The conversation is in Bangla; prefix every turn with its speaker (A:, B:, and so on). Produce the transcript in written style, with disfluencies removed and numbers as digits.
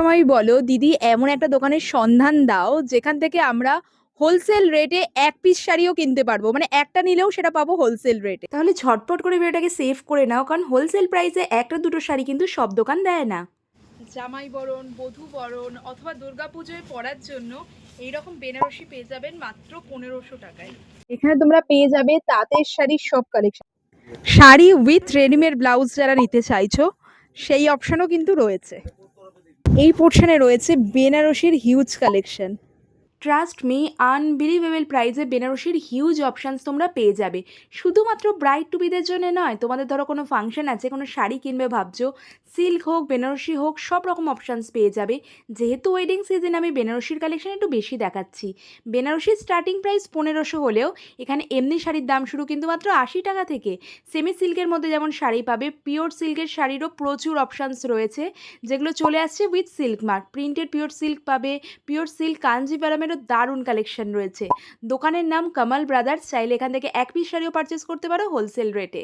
A: আমায় বলো দিদি, এমন একটা দোকানের সন্ধান দাও যেখান থেকে আমরা হোলসেল রেটে এক পিস শাড়িও কিনতে পারবো, মানে একটা নিলেও সেটা পাবো হোলসেল রেটে।
B: তাহলে ঝটপট করে ভিডিওটাকে সেভ করে নাও, কারণ হোলসেল প্রাইসে একটা দুটো শাড়ি কিন্তু সব দোকান দেয় না।
A: জামাই বরণ, বধূ বরণ অথবা দুর্গাপুজোয় পরার জন্য এইরকম বেনারসি পেয়ে যাবেন মাত্র 1500 টাকায়। এখানে তোমরা পেয়ে যাবে তাঁতের শাড়ির সব collection, sari with readymade blouse যারা নিতে চাইছো সেই অপশনও কিন্তু রয়েছে। এই পোর্শনে রয়েছে বেনারসির huge collection.
B: Trust me, unbelievable প্রাইসে বেনারসির হিউজ অপশানস তোমরা পেয়ে যাবে। শুধুমাত্র ব্রাইড টু বিদের জন্য নয়, তোমাদের ধরো কোনো ফাংশন আছে, কোনো শাড়ি কিনবে ভাবছো, সিল্ক হোক বেনারসি হোক সব রকম অপশানস পেয়ে যাবে। যেহেতু ওয়েডিং সিজন আমি বেনারসির কালেকশন একটু বেশি দেখাচ্ছি। বেনারসির স্টার্টিং প্রাইস 1500 হলেও এখানে এমনি শাড়ির দাম শুরু কিন্তু মাত্র 80 টাকা থেকে। সেমি সিল্কের মধ্যে যেমন শাড়ি পাবে, পিওর সিল্কের শাড়িরও প্রচুর অপশানস রয়েছে, যেগুলো চলে আসছে with silk mark. Printed pure silk পাবে, পিওর সিল্ক কাঞ্জিভারমেরও দারুণ কালেকশন রয়েছে। দোকানের নাম কামাল ব্রাদার্স। চাইলে এখান থেকে এক পিস শাড়িও পারচেস করতে পারো হোলসেল রেটে।